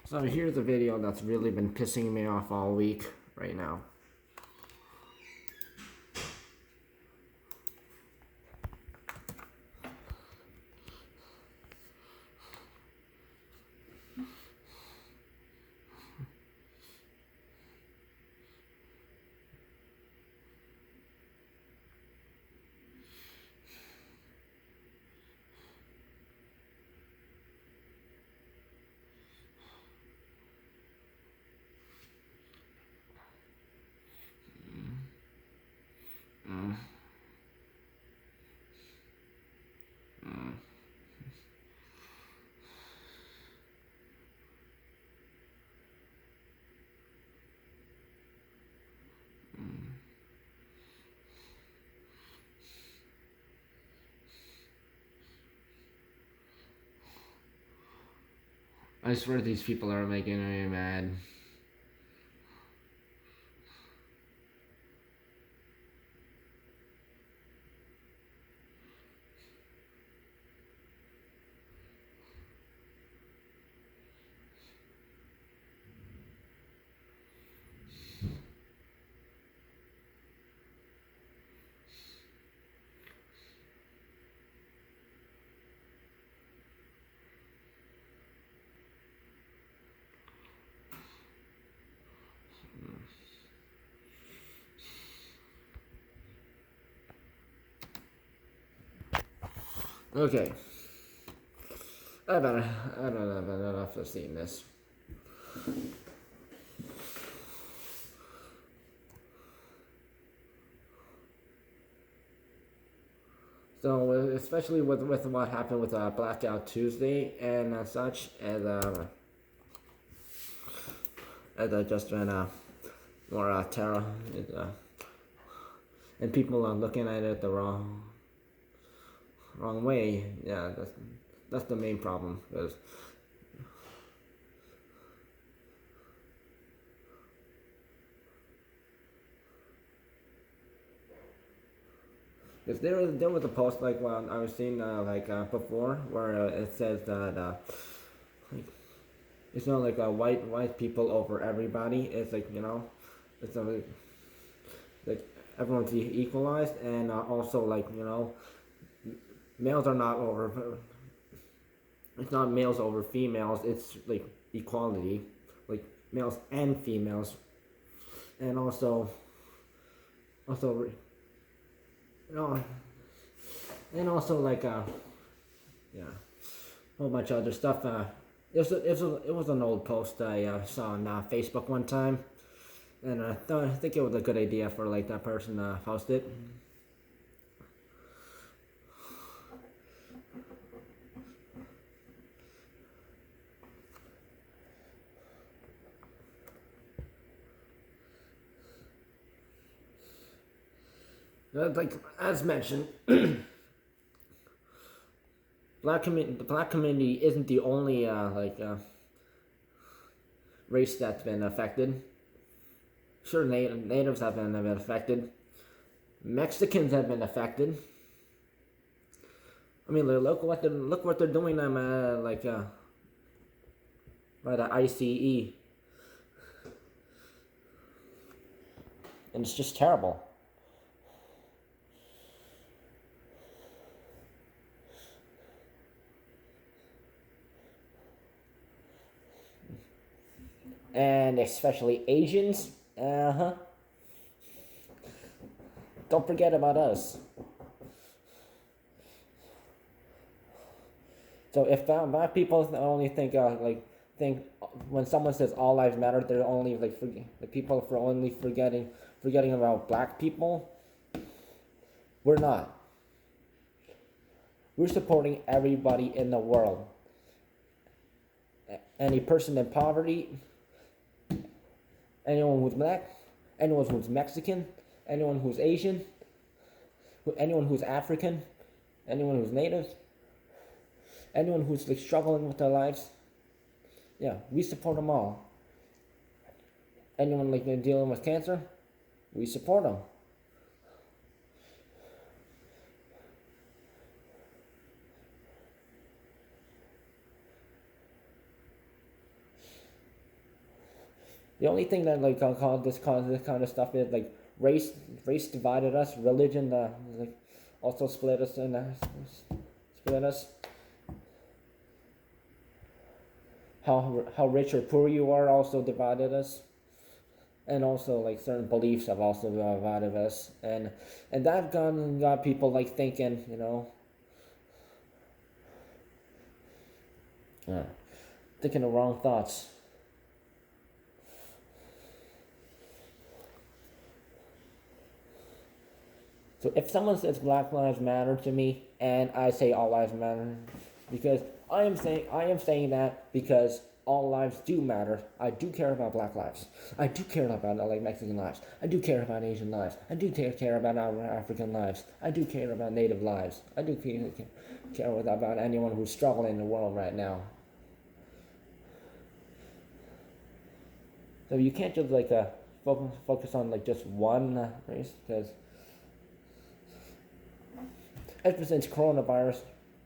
So here's a video that's really been pissing me off all week right now. I swear these people are making me mad. Okay. I don't have enough of seeing this. So, especially with what happened with Blackout Tuesday and such, as just been more terror, and people are looking at it the wrong way. Yeah, that's the main problem. Because there was a post like what I was seeing before where it says that like, it's not like white people over everybody. It's like it's like everyone's equalized, and also like males are not over. It's not males over females. It's like equality, like males and females, and also and also like yeah, a whole bunch of other stuff. It was an old post I saw on Facebook one time, and I think it was a good idea for like that person to post it. Like as mentioned, the black community isn't the only race that's been affected. Sure, natives have been affected. Mexicans have been affected. I mean, look what they're doing. By the ICE, and it's just terrible. And especially Asians. Don't forget about us. So if black people only think when someone says all lives matter, they're only the people for only forgetting about black people. We're not. We're supporting everybody in the world. Any person in poverty, anyone who's black, anyone who's Mexican, anyone who's Asian, anyone who's African, anyone who's native, anyone who's like struggling with their lives. Yeah, we support them all. Anyone like dealing with cancer, we support them. The only thing that like this kind of stuff is like race divided us, religion like also split us and split us. How rich or poor you are also divided us, and also like certain beliefs have also divided us, and that got people like thinking, uh, thinking the wrong thoughts. So if someone says Black Lives Matter to me, and I say all lives matter, because I am saying that because all lives do matter. I do care about Black lives. I do care about like Mexican lives. I do care about Asian lives. I do care about our African lives. I do care about Native lives. I do care about anyone who's struggling in the world right now. So you can't just like focus on like just one race, because ever since coronavirus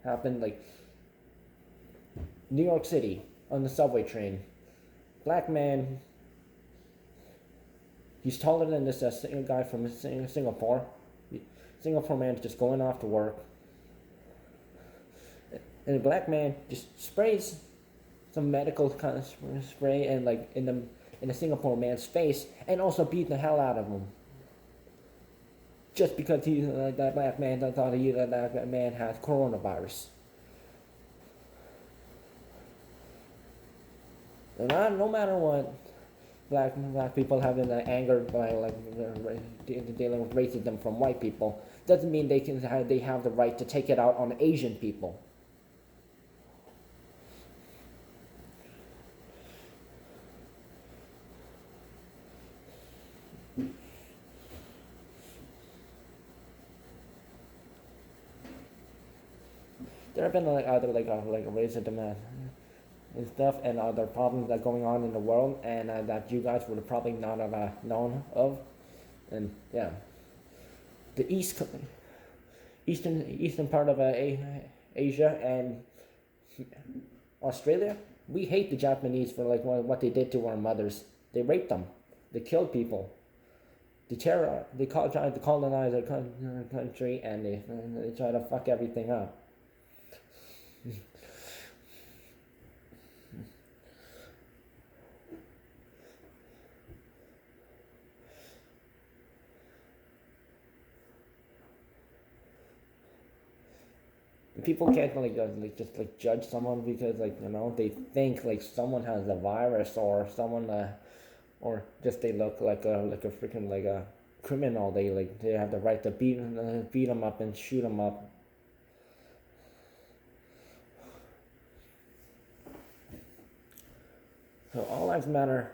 happened, like New York City on the subway train, black man, he's taller than this guy from Singapore. Singapore man just going off to work, and the black man just sprays some medical kind of spray and like in the Singapore man's face, and also beat the hell out of him. Just because that black man thought that man had coronavirus. And no matter what, black people have been angered by like dealing with racism from white people doesn't mean they have the right to take it out on Asian people. There have been like other like racism and stuff and other problems that are going on in the world, and that you guys would probably not have known of, and yeah, the eastern part of Asia and Australia, we hate the Japanese for like what they did to our mothers. They raped them, they killed people, they tried to colonize our country, and they try to fuck everything up. People can't like just like judge someone because like they think like someone has the virus, or someone or just they look like a freaking like a criminal. They have the right to beat them up and shoot them up. So all lives matter,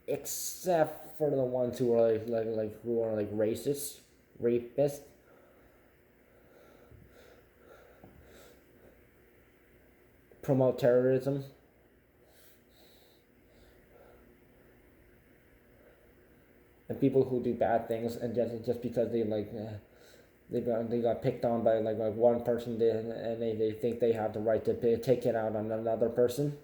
except for the ones who are who are like racist, rapists, promote terrorism, and people who do bad things, and just because they got picked on by like one person, and they think they have the right to take it out on another person.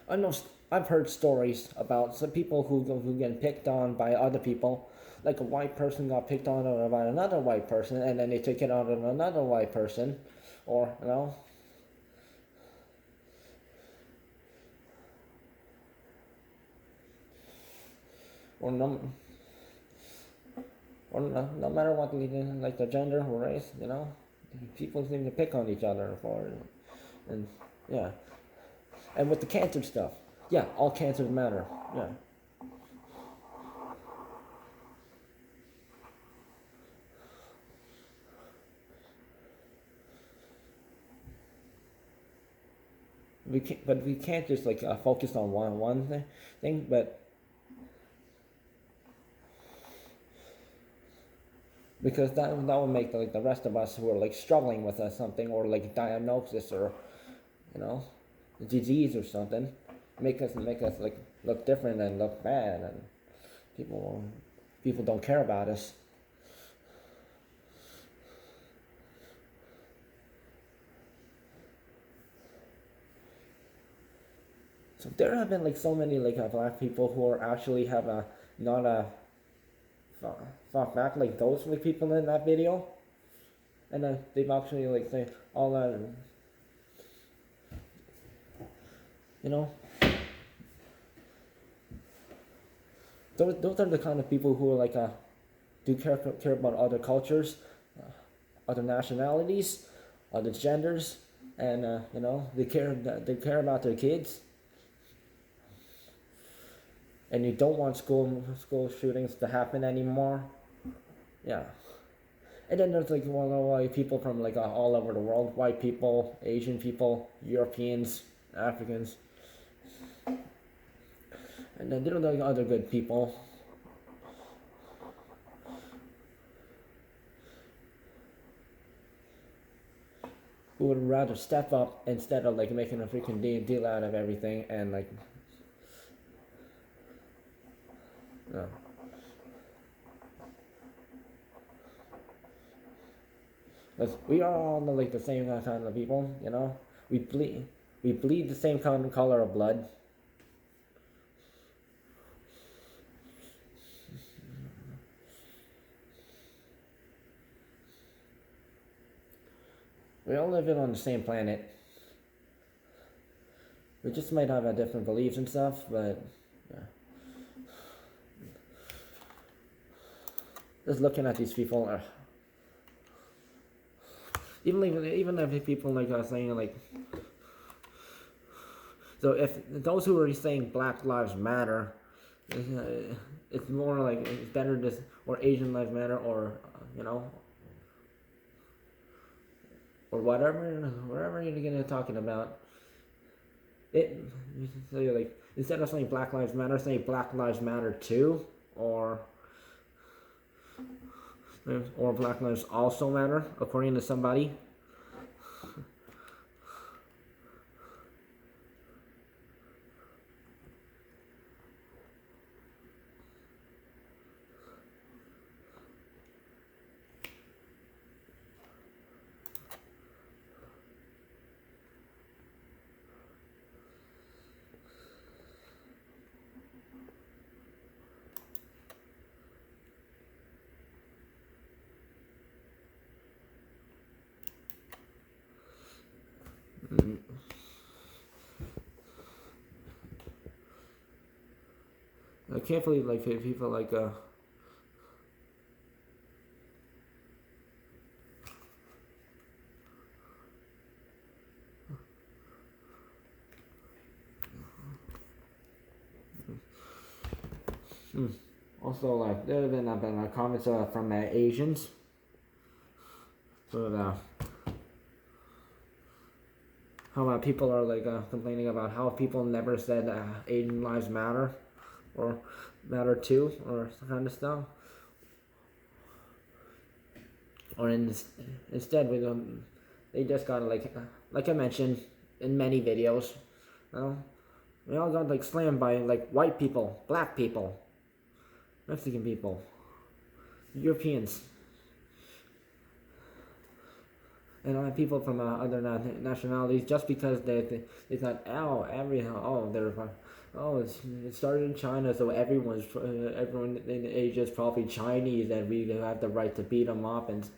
I know I've heard stories about some people who get picked on by other people. Like a white person got picked on by another white person, and then they took it out on another white person, or or no, no matter what like the gender or race, people seem to pick on each other for it, and yeah, and with the cancer stuff, yeah, all cancers matter, yeah. We can't just like focus on one thing, but because that would make like the rest of us who are like struggling with something, or like diagnosis, or disease or something, make us like look different and look bad, and people don't care about us. So there have been like so many like black people who are actually have a not a fought back like those like people in that video, and they've actually like say all that, you know. Those are the kind of people who are like do care about other cultures, other nationalities, other genders, and you know, they care about their kids. And you don't want school shootings to happen anymore. Yeah. And then there's like white people from like all over the world, white people, Asian people, Europeans, Africans, and then there are like other good people. Who would rather step up instead of like making a freaking deal out of everything and like, no. Because we are all like the same kind of people, you know. We bleed the same kind of color of blood. We all live on the same planet. We just might have different beliefs and stuff, but yeah. Just looking at these people, even if people like saying like, so if those who are saying Black Lives Matter, it's more like it's better to, or Asian Lives Matter, or you know, or whatever you're gonna talking about. It so you're like, instead of saying Black Lives Matter, say Black Lives Matter too, or Black Lives also matter according to somebody. I can't believe like people like also like there have been comments from Asians, sort of how people are like complaining about how people never said Asian lives matter or matter too or some kind of stuff, or instead they just got like I mentioned in many videos, you know, we all got like slammed by like white people, black people, Mexican people, Europeans, and people from other nationalities, just because they thought, it started in China, so everyone in Asia is probably Chinese, and we have the right to beat them up. And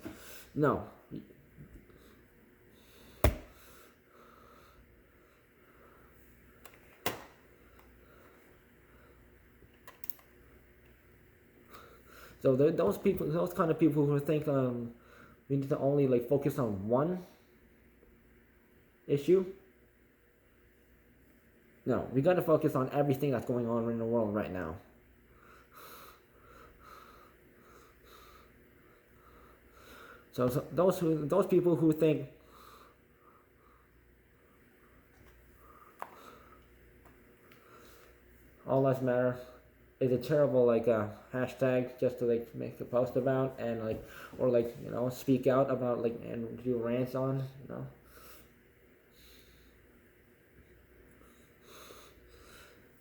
no. So those kind of people who think we need to only like focus on one issue. No, we gotta focus on everything that's going on in the world right now. So those people who think all lives matter is a terrible like hashtag just to like make a post about and like, or like, you know, speak out about like and do rants on, you know.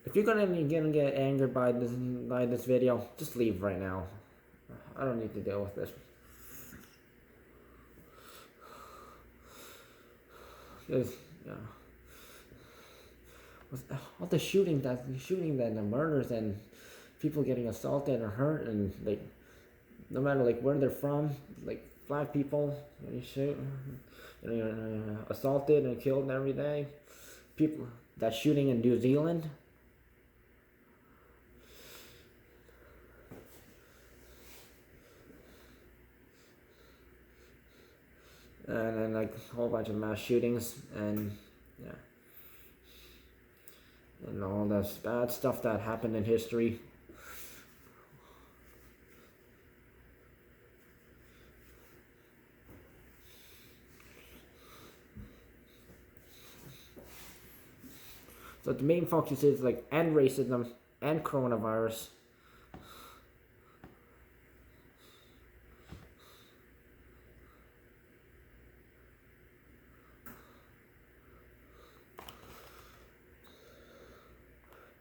If you're gonna get angered by this video, just leave right now. I don't need to deal with this. Because, yeah. all the shooting, and the murders, and people getting assaulted or hurt, and like no matter like where they're from, like black people assaulted and killed every day. People that shooting in New Zealand. And then like a whole bunch of mass shootings and yeah. And all this bad stuff that happened in history. So the main focus is like end racism and coronavirus.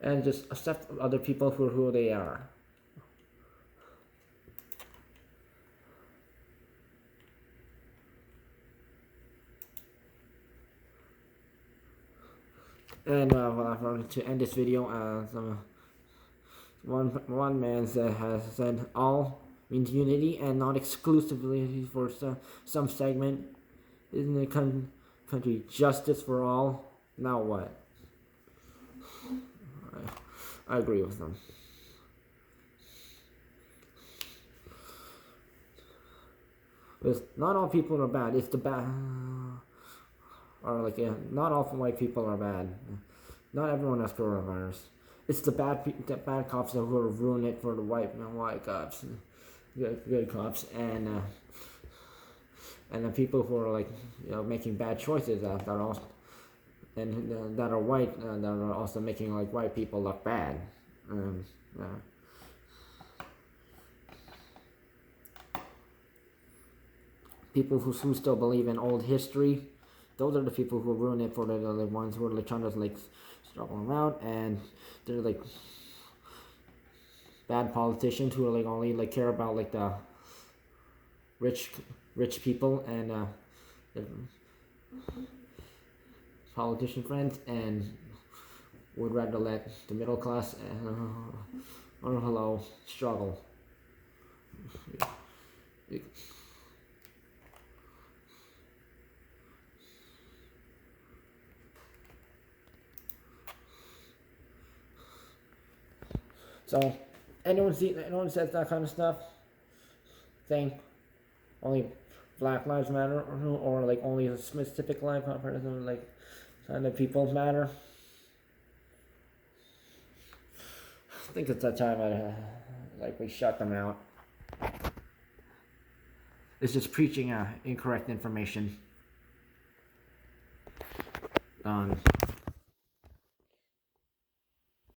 And just accept other people for who they are. And to end this video, one man has said all means unity and not exclusively for some segment. Isn't the country justice for all? Now what? I agree with them. Because not all people are bad. It's the bad, or like not all white people are bad. Not everyone has coronavirus. It's the bad cops that will ruin it for the white cops, good cops, and the people who are like making bad choices that are also that are white that are also making like white people look bad. People who still believe in old history, those are the people who ruin it for the ones who are like trying to like struggle around, and they're like bad politicians who are like only like care about like the rich people and the politician friends, and would rather let the middle class struggle. So anyone says that kind of stuff, saying only Black Lives Matter or like only a specific life person, like kind of people matter, I think it's that time we shut them out. It's just preaching incorrect information.